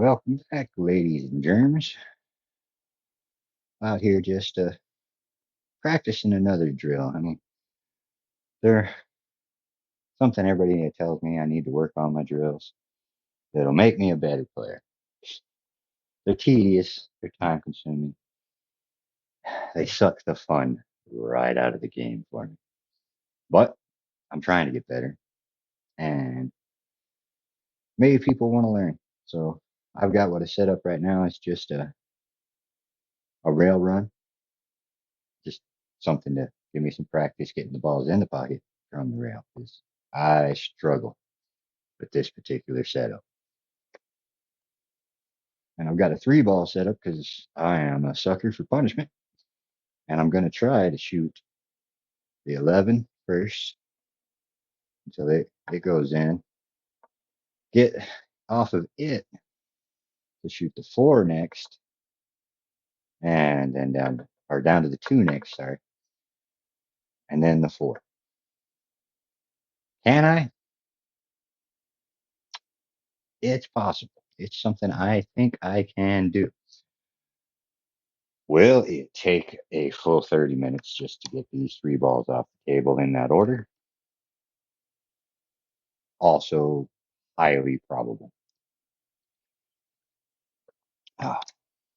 Welcome back, ladies and germs. Out here just practicing another drill. I mean, there's something everybody tells me I need to work on my drills that'll make me a better player. They're tedious, they're time consuming, they suck the fun right out of the game for me. But I'm trying to get better, and maybe people want to learn. So I've got what I set up right now. It's just a rail run, just something to give me some practice getting the balls in the pocket from the rail. Because I struggle with this particular setup. And I've got a 3-ball setup because I am a sucker for punishment. And I'm going to try to shoot the 11 first until it goes in. Get off of it to shoot the 4 next. And then down to the 2 next, sorry. And then the 4. Can I? It's possible. It's something I think I can do. Will it take a full 30 minutes just to get these 3 balls off the table in that order? Also highly probable. Ah,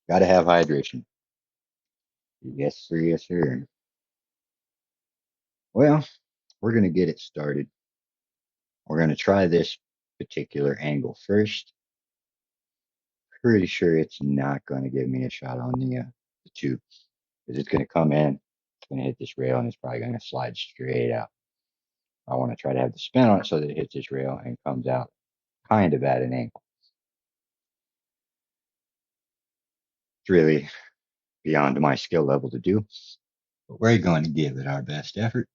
gotta have hydration. Yes, sir. Yes, sir. Well, we're gonna get it started. We're gonna try this particular angle first. Pretty sure it's not gonna give me a shot on the tube because it's gonna come in, it's gonna hit this rail, and it's probably gonna slide straight out. I want to try to have the spin on it so that it hits this rail and comes out kind of at an angle. It's really beyond my skill level to do, but we're going to give it our best effort.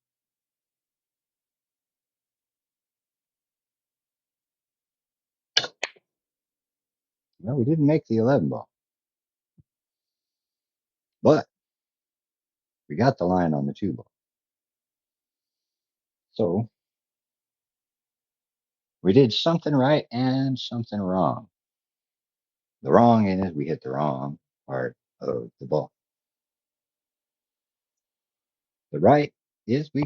Well, we didn't make the 11 ball, but we got the line on the 2 ball. So we did something right and something wrong. The wrong is we hit the wrong part of the ball. The right is we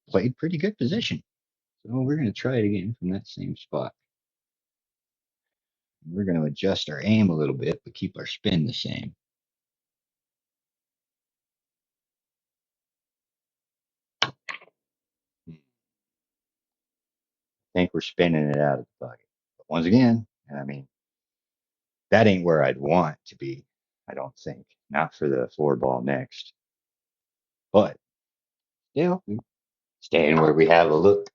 played pretty good position. So we're going to try it again from that same spot. We're going to adjust our aim a little bit, but keep our spin the same. I think we're spinning it out of the pocket. But once again, I mean, that ain't where I'd want to be, I don't think. Not for the 4 ball next. But still, staying where we have a look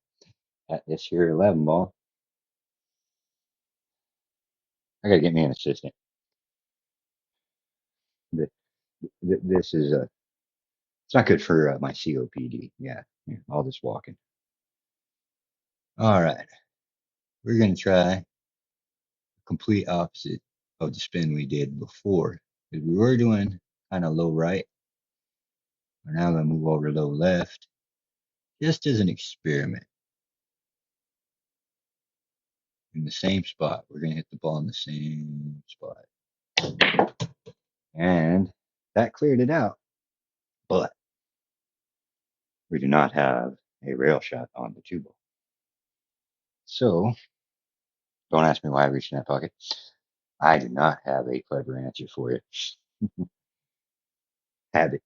at this here 11 ball. I got to get me an assistant. This is it's not good for my COPD. Yeah, all this walking. All right, we're gonna try complete opposite of the spin we did before. Because we were doing kind of low right. We're now gonna move over low left, just as an experiment. In the same spot, we're gonna hit the ball in the same spot, and that cleared it out. But we do not have a rail shot on the 2 ball. So don't ask me why I reached in that pocket. I do not have a clever answer for you. Habit.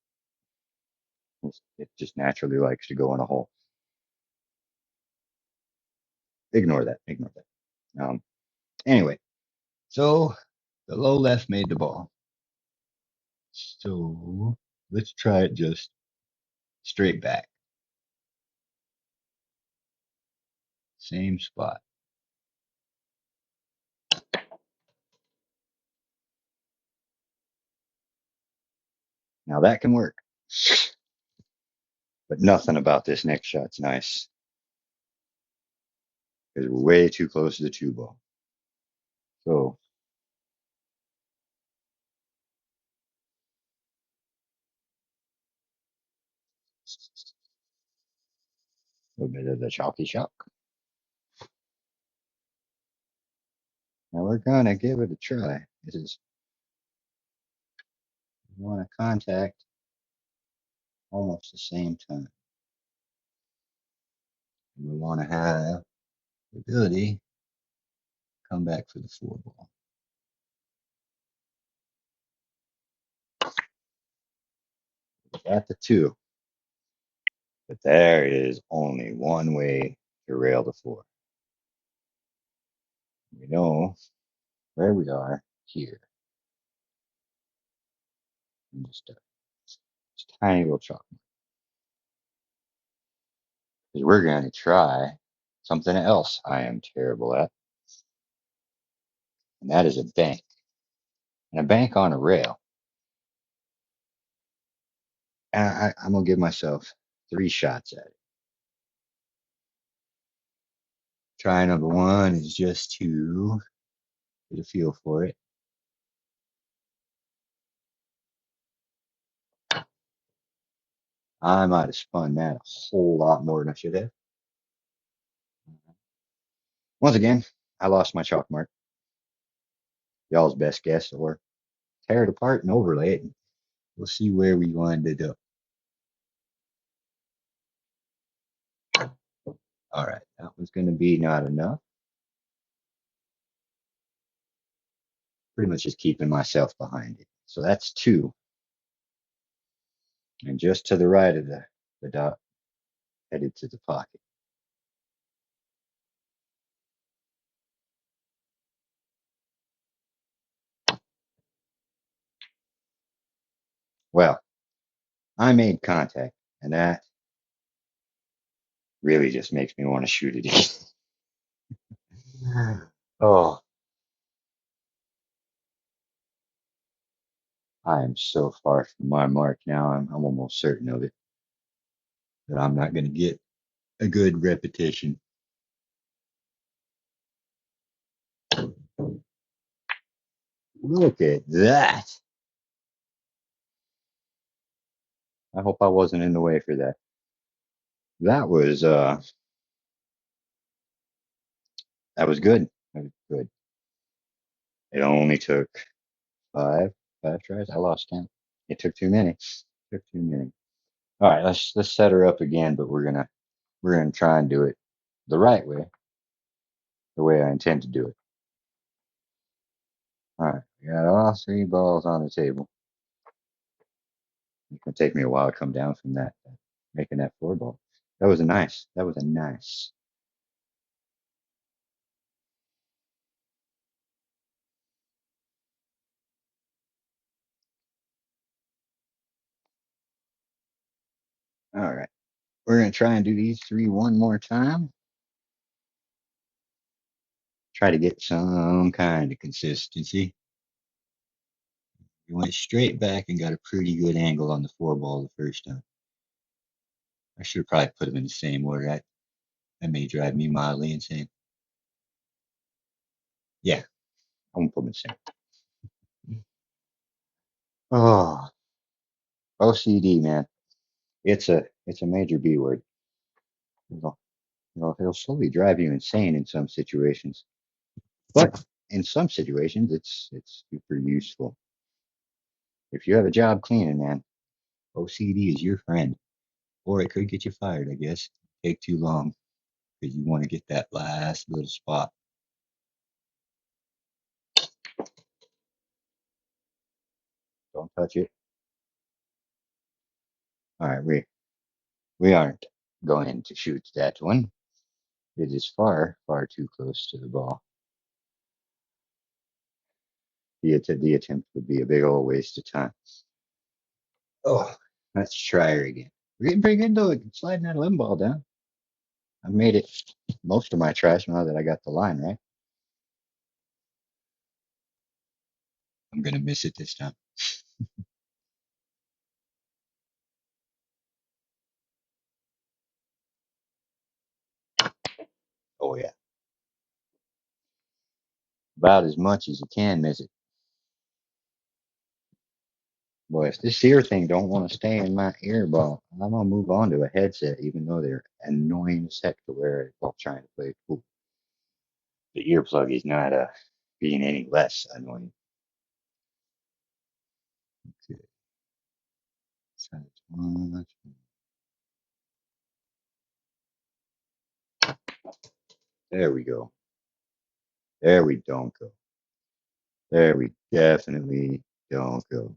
It just naturally likes to go in a hole. Ignore that. Ignore that. Anyway, so the low left made the ball. So let's try it just straight back. Same spot. Now that can work. But nothing about this next shot's nice. Because we're way too close to the 2 ball. So a little bit of the chalky shock. Now we're gonna give it a try. This is, we want to contact almost the same time. And we want to have the ability to come back for the 4 ball. At the 2. But there is only one way to rail the 4. We know where we are here. And just tiny little chalk. Because we're going to try something else I am terrible at, and that is a bank. And a bank on a rail. And I'm going to give myself 3 shots at it. Try number 1 is just to get a feel for it. I might have spun that a whole lot more than I should have. Once again, I lost my chalk mark. Y'all's best guess, or tear it apart and overlay it. We'll see where we ended up. All right, that was going to be not enough. Pretty much just keeping myself behind it. So that's 2. And just to the right of the dot, headed to the pocket. Well, I made contact, and that really just makes me want to shoot it again. Oh, I am so far from my mark now. I'm almost certain of it that I'm not going to get a good repetition. Look at that. I hope I wasn't in the way for that. That was good. That was good. It only took five tries. I lost count. It took too many. Took too many. All right, let's set her up again, but we're gonna try and do it the right way, the way I intend to do it. All right, we got all 3 balls on the table. It's gonna take me a while to come down from that, making that 4 ball. That was a nice. That was a nice. All right, we're gonna try and do these 3 one more time. Try to get some kind of consistency. We went straight back and got a pretty good angle on the 4 ball the first time. I should have probably put them in the same order. That may drive me mildly insane. Yeah, I won't put them in the same. Oh, OCD, man. It's a major B word. It'll slowly drive you insane in some situations, but in some situations, it's super useful. If you have a job cleaning, man, OCD is your friend, or it could get you fired. I guess take too long because you want to get that last little spot. Don't touch it. All right, we aren't going to shoot that one. It is far, far too close to the ball. The attempt would be a big old waste of time. Oh, let's try her again. We're getting pretty good though. Sliding that limb ball down. I've made it most of my tries now that I got the line right. I'm gonna miss it this time. Oh yeah, about as much as you can miss it. Boy, if this ear thing don't want to stay in my ear ball, I'm gonna move on to a headset, even though they're annoying as heck to wear while trying to play pool. The earplug is not being any less annoying. Okay. Size one. There we go. There we don't go. There we definitely don't go.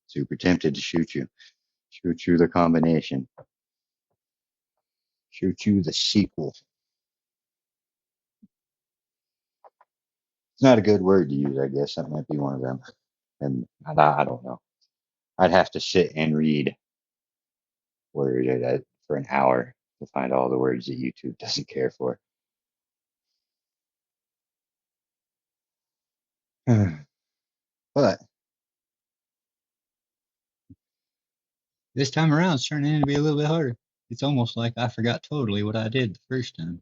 Super tempted to shoot you. Shoot you the combination. Shoot you the sequel. It's not a good word to use, I guess. That might be one of them. And I don't know. I'd have to sit and read words for an hour to find all the words that YouTube doesn't care for. But this time around, it's turning in to be a little bit harder. It's almost like I forgot totally what I did the first time.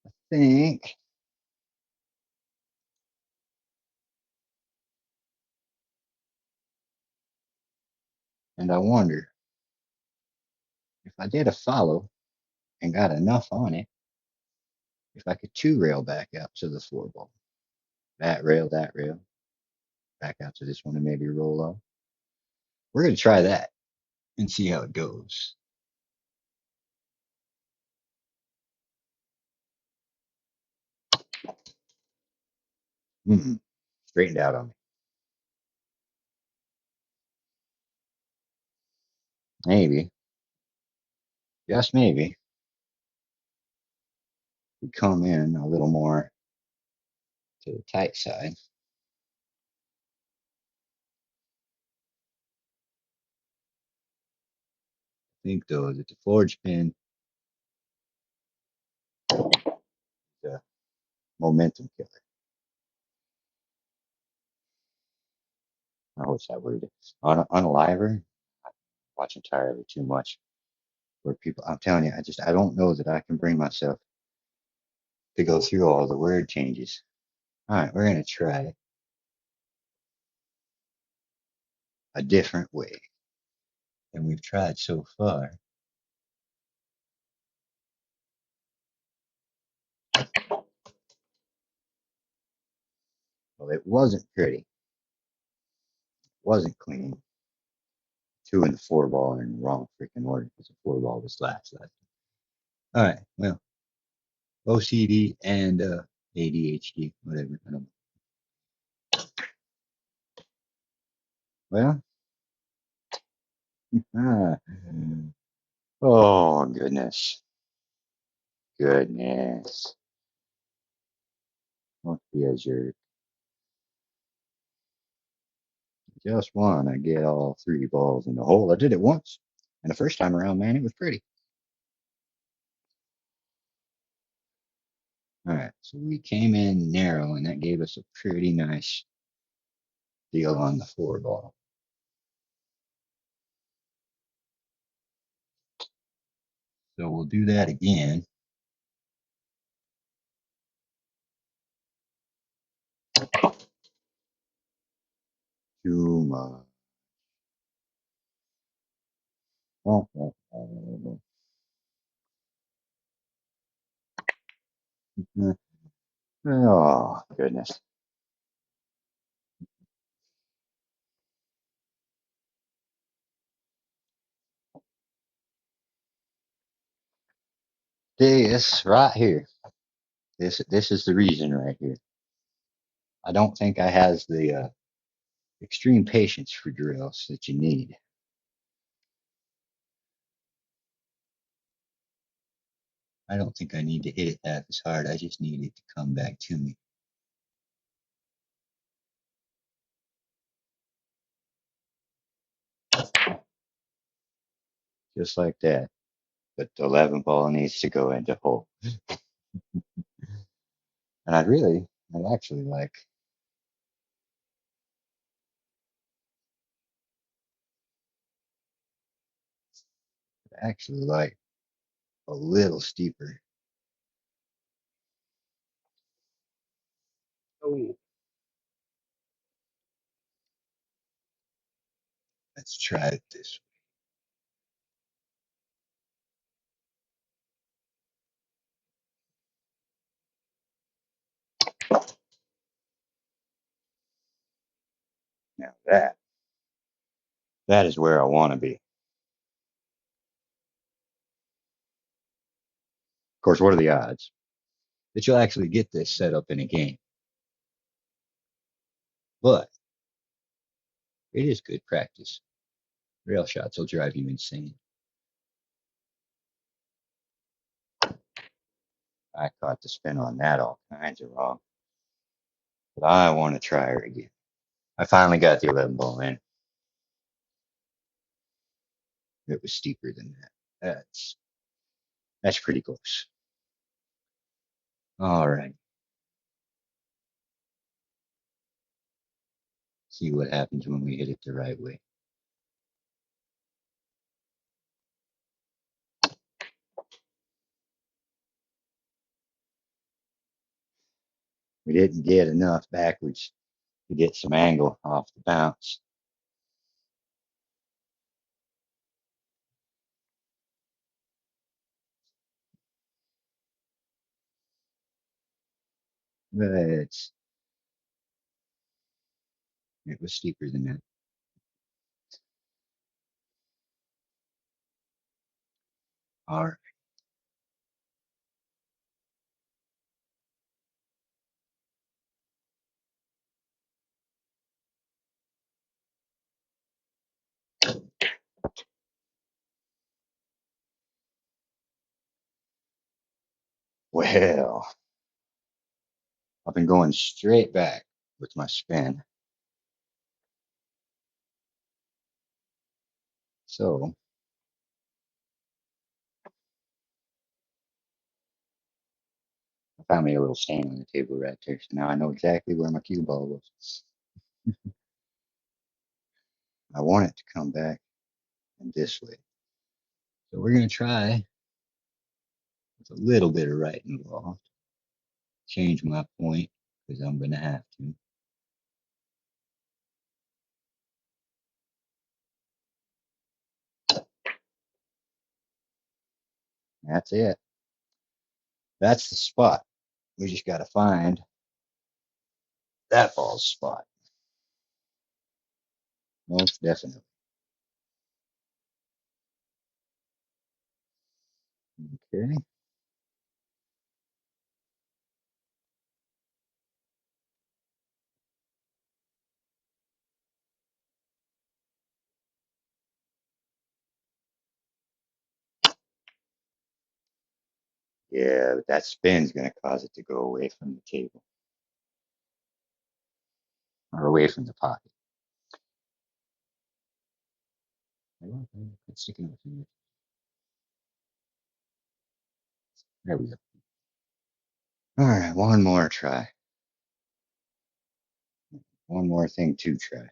I think, and I wonder if I did a follow and got enough on it, if I could two rail back out to the four ball. That rail, back out to this one and maybe roll off. We're going to try that and see how it goes. Straightened out on me. Maybe, just maybe, we come in a little more to the tight side. I think though that the forge pin, the momentum killer. Oh, what's that word? Unaliver. I watch entirely too much. Where people, I'm telling you, I don't know that I can bring myself to go through all the word changes. All right, we're gonna try a different way than we've tried so far. Well, it wasn't pretty, wasn't clean. Two and the four ball in the wrong freaking order because the four ball was last. All right, well, OCD and ADHD, whatever. I don't. Well, ah, oh goodness, goodness. Must be as your just one. I get all three balls in the hole. I did it once, and the first time around, man, it was pretty. All right, so we came in narrow, and that gave us a pretty nice deal on the four ball. So we'll do that again. Too much. Oh, goodness. This right here. This is the reason right here. I don't think I has the extreme patience for drills that you need. I don't think I need to hit it half as hard. I just need it to come back to me. Just like that. But the 11 ball needs to go into hole. And I'd actually like a little steeper. Oh. I Let's try it this way. Now that is where I want to be. Of course, what are the odds that you'll actually get this set up in a game? But it is good practice. Rail shots will drive you insane. I caught the spin on that all kinds of wrong. But I want to try her again. I finally got the 11 ball in. It was steeper than that. That's pretty close. All right. See what happens when we hit it the right way. We didn't get enough backwards to get some angle off the bounce. But it was steeper than that. All right. Well, I've been going straight back with my spin. So I found me a little stain on the table right there. So now I know exactly where my cue ball was. I want it to come back in this way. So we're going to try with a little bit of right involved. Change my point because I'm going to have to. That's it. That's the spot. We just got to find that ball's spot. Most definitely. Okay. Yeah, but that spin's going to cause it to go away from the table or away from the pocket. It's sticking out here. There we go. All right, one more try. One more thing to try.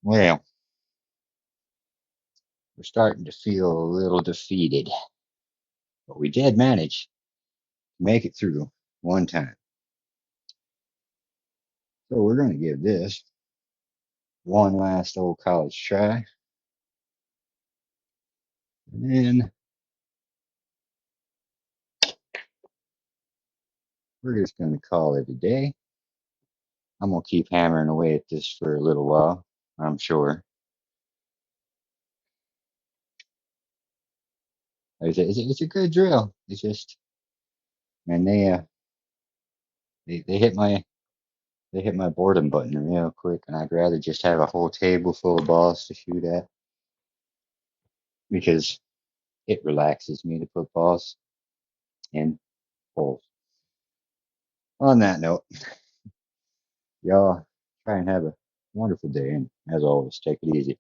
Well, we're starting to feel a little defeated, but we did manage to make it through one time. So we're going to give this one last old college try. And then we're just going to call it a day. I'm going to keep hammering away at this for a little while, I'm sure. It's a good drill. It's just, man, they hit my boredom button real quick, and I'd rather just have a whole table full of balls to shoot at because it relaxes me to put balls in holes. On that note, y'all try and have a wonderful day, and as always, take it easy.